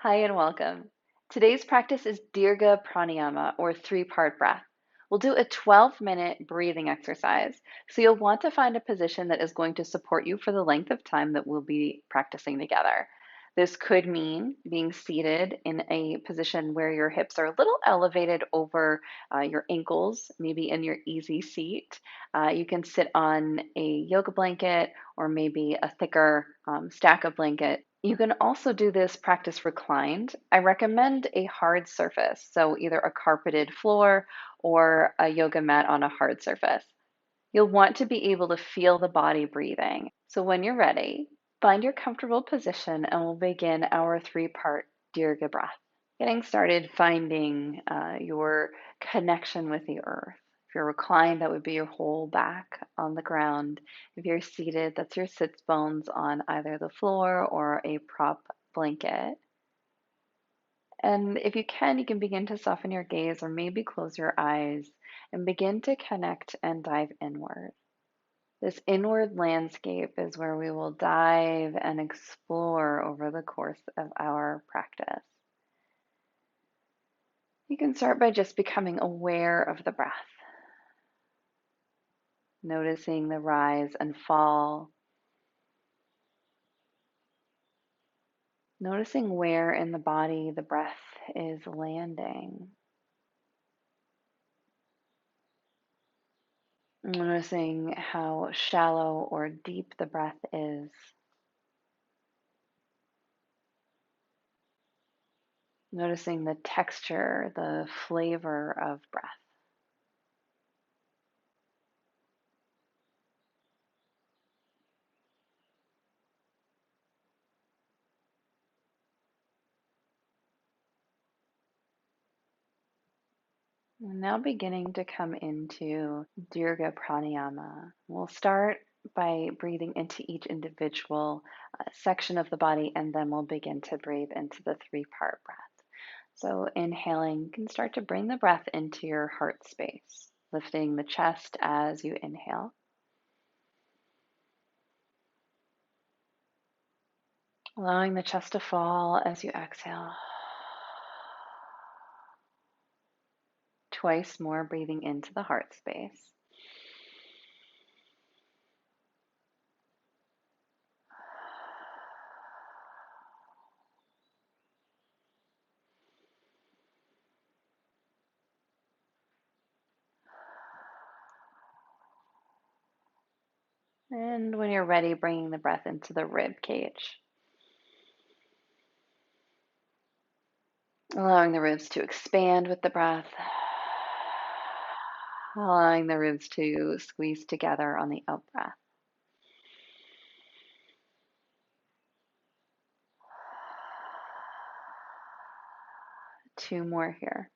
Hi and welcome. Today's practice is Dirgha Pranayama or three-part breath. We'll do a 12-minute breathing exercise. So you'll want to find a position that is going to support you for the length of time that we'll be practicing together. This could mean being seated in a position where your hips are a little elevated over your ankles, maybe in your easy seat. You can sit on a yoga blanket or maybe a thicker stack of blanket. You can also do this practice reclined. I recommend a hard surface, so either a carpeted floor or a yoga mat on a hard surface. You'll want to be able to feel the body breathing. So when you're ready, find your comfortable position and we'll begin our three-part Dirga breath. Getting started, finding your connection with the earth. If you're reclined, that would be your whole back on the ground. If you're seated, that's your sits bones on either the floor or a prop blanket. And if you can begin to soften your gaze or maybe close your eyes and begin to connect and dive inward. This inward landscape is where we will dive and explore over the course of our practice. You can start by just becoming aware of the breath, noticing the rise and fall, noticing where in the body the breath is landing, noticing how shallow or deep the breath is, noticing the texture, the flavor of breath. We're now beginning to come into Dirgha Pranayama. We'll start by breathing into each individual section of the body, and then we'll begin to breathe into the three-part breath. So inhaling, you can start to bring the breath into your heart space, lifting the chest as you inhale. Allowing the chest to fall as you exhale. Twice more, breathing into the heart space. And when you're ready, bringing the breath into the rib cage. Allowing the ribs to expand with the breath. Allowing the ribs to squeeze together on the out breath. Two more here.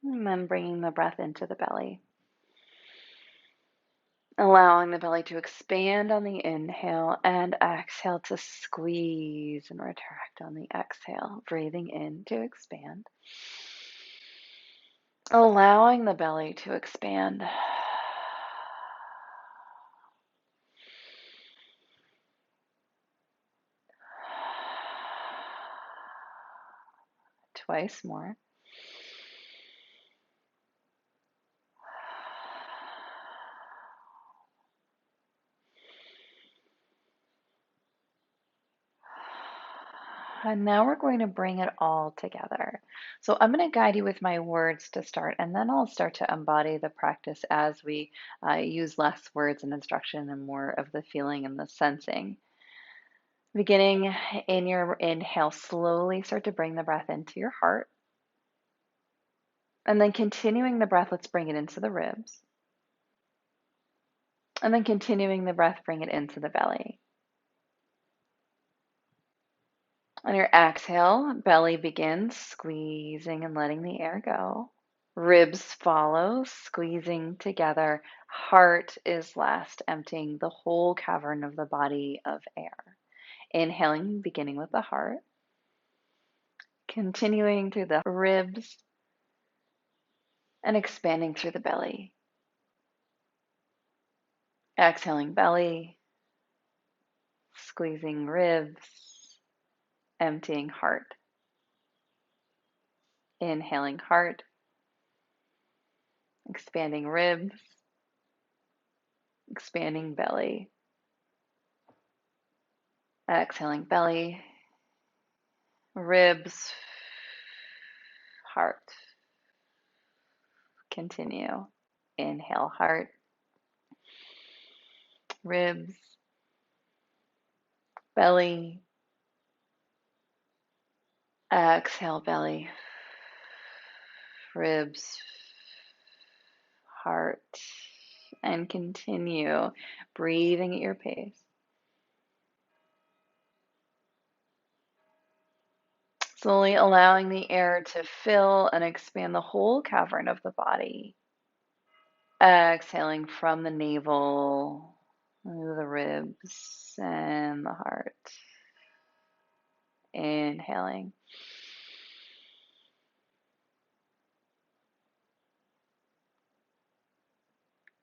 And then bringing the breath into the belly. Allowing the belly to expand on the inhale and exhale to squeeze and retract on the exhale. Breathing in to expand. Allowing the belly to expand. Twice more. And now we're going to bring it all together. So I'm going to guide you with my words to start, and then I'll start to embody the practice as we use less words and instruction and more of the feeling and the sensing. Beginning in your inhale, slowly start to bring the breath into your heart. And then continuing the breath, let's bring it into the ribs. And then continuing the breath, bring it into the belly. On your exhale, belly begins squeezing and letting the air go. Ribs follow, squeezing together. Heart is last, emptying the whole cavern of the body of air. Inhaling, beginning with the heart. continuing through the ribs and expanding through the belly. Exhaling belly, squeezing ribs, emptying heart. Inhaling heart, expanding ribs, expanding belly. Exhaling belly, ribs, heart. Continue. Inhale heart, ribs, belly. Exhale belly, ribs, heart. And continue breathing at your pace. Slowly allowing the air to fill and expand the whole cavern of the body. Exhaling from the navel, the ribs, and the heart. Inhaling.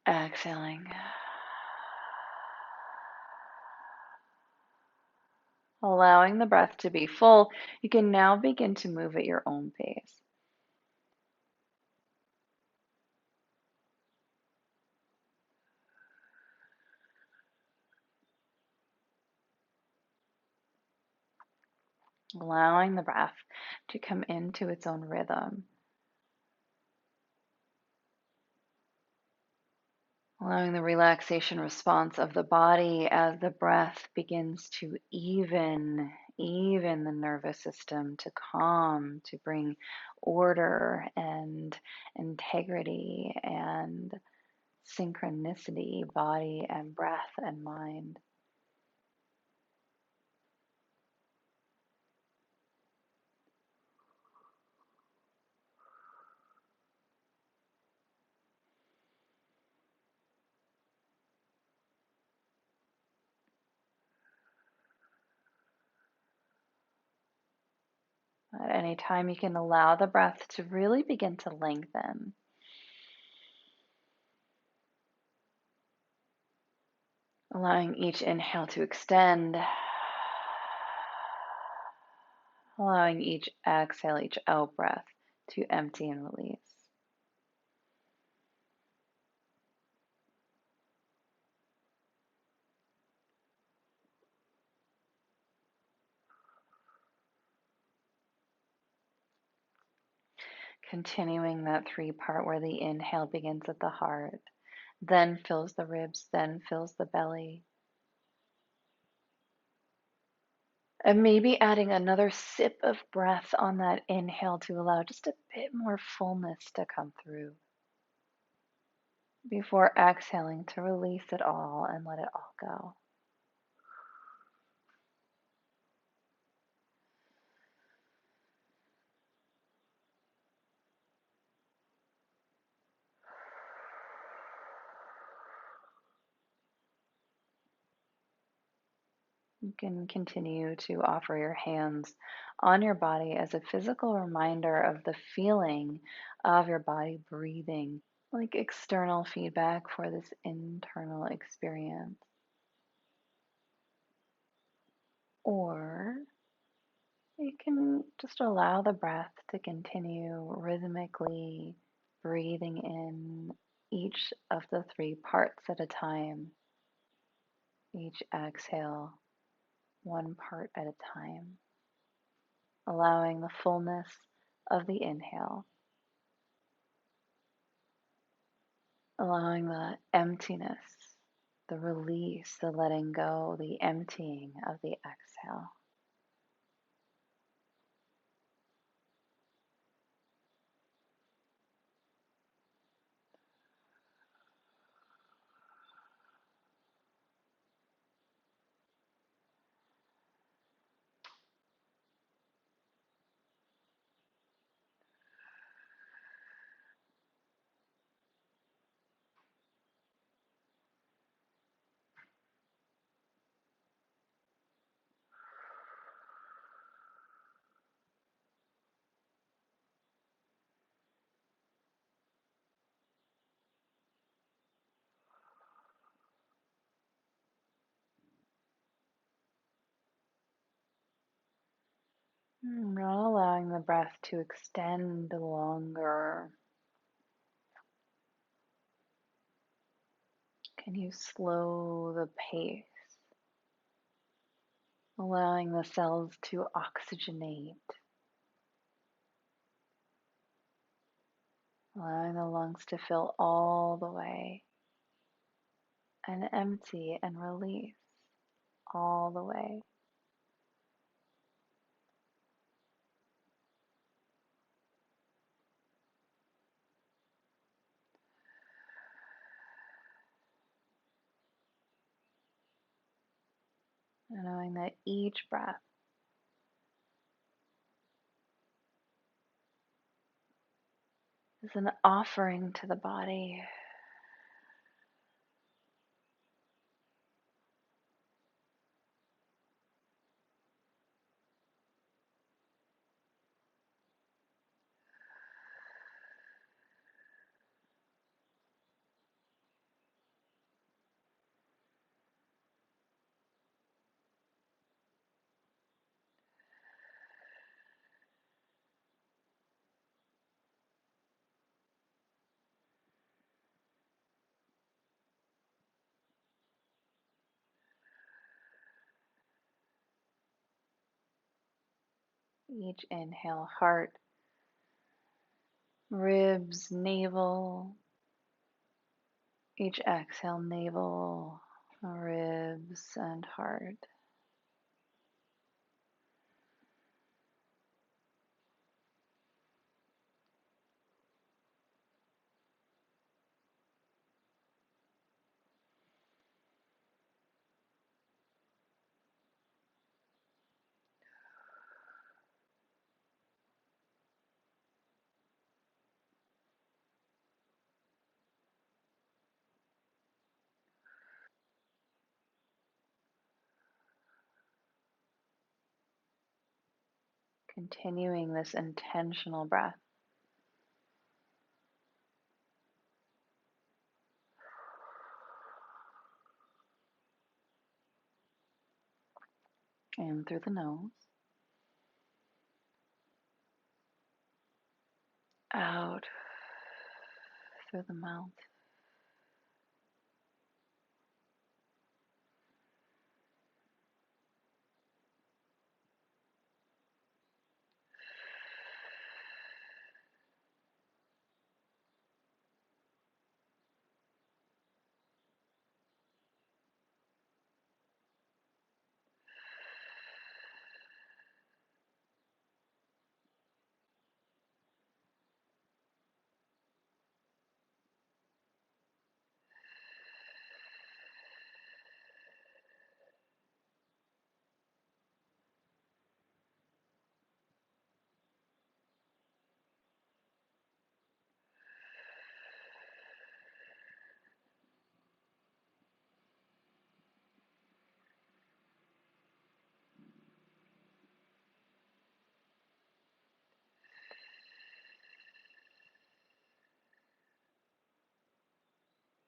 Exhaling. Allowing the breath to be full, you can now begin to move at your own pace. Allowing the breath to come into its own rhythm. Allowing the relaxation response of the body as the breath begins to even the nervous system, to calm, to bring order and integrity and synchronicity, body and breath and mind. At any time, you can allow the breath to really begin to lengthen. Allowing each inhale to extend. Allowing each exhale, each out breath to empty and release. Continuing that three-part where the inhale begins at the heart, then fills the ribs, then fills the belly. And maybe adding another sip of breath on that inhale to allow just a bit more fullness to come through before exhaling to release it all and let it all go. You can continue to offer your hands on your body as a physical reminder of the feeling of your body breathing, like external feedback for this internal experience. Or you can just allow the breath to continue rhythmically breathing in each of the three parts at a time, each exhale, one part at a time, allowing the fullness of the inhale, allowing the emptiness, the release, the letting go, the emptying of the exhale. Not allowing the breath to extend longer. Can you slow the pace, allowing the cells to oxygenate, allowing the lungs to fill all the way and empty and release all the way. And knowing that each breath is an offering to the body. Each inhale, heart, ribs, navel. Each exhale, navel, ribs, and heart. Continuing this intentional breath. In through the nose, out through the mouth.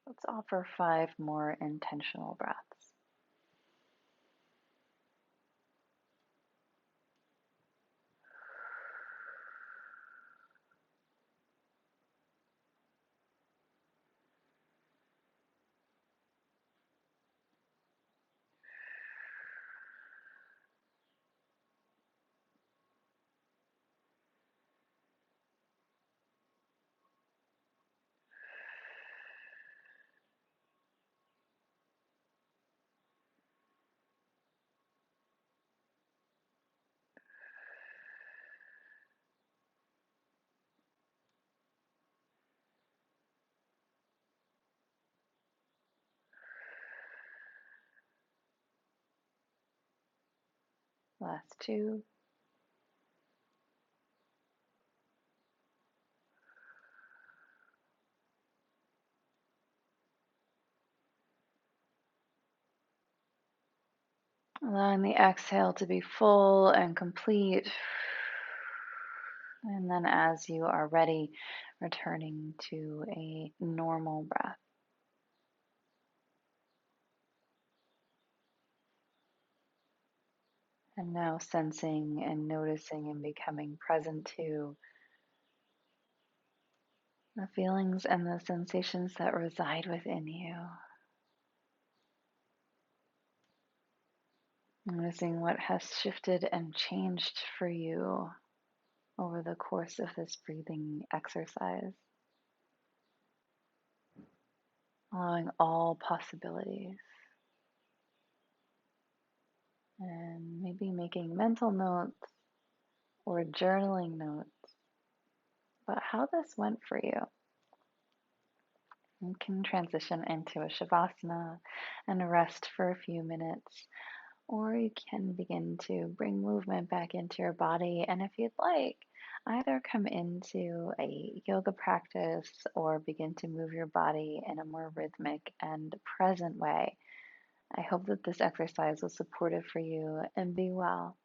Let's offer 5 more intentional breaths. Last 2. Allowing the exhale to be full and complete. And then as you are ready, returning to a normal breath. And now sensing and noticing and becoming present to the feelings and the sensations that reside within you. Noticing what has shifted and changed for you over the course of this breathing exercise. Allowing all possibilities. And maybe making mental notes or journaling notes about how this went for you. You can transition into a shavasana and rest for a few minutes, or you can begin to bring movement back into your body. And if you'd like, either come into a yoga practice or begin to move your body in a more rhythmic and present way. I hope that this exercise was supportive for you, and be well.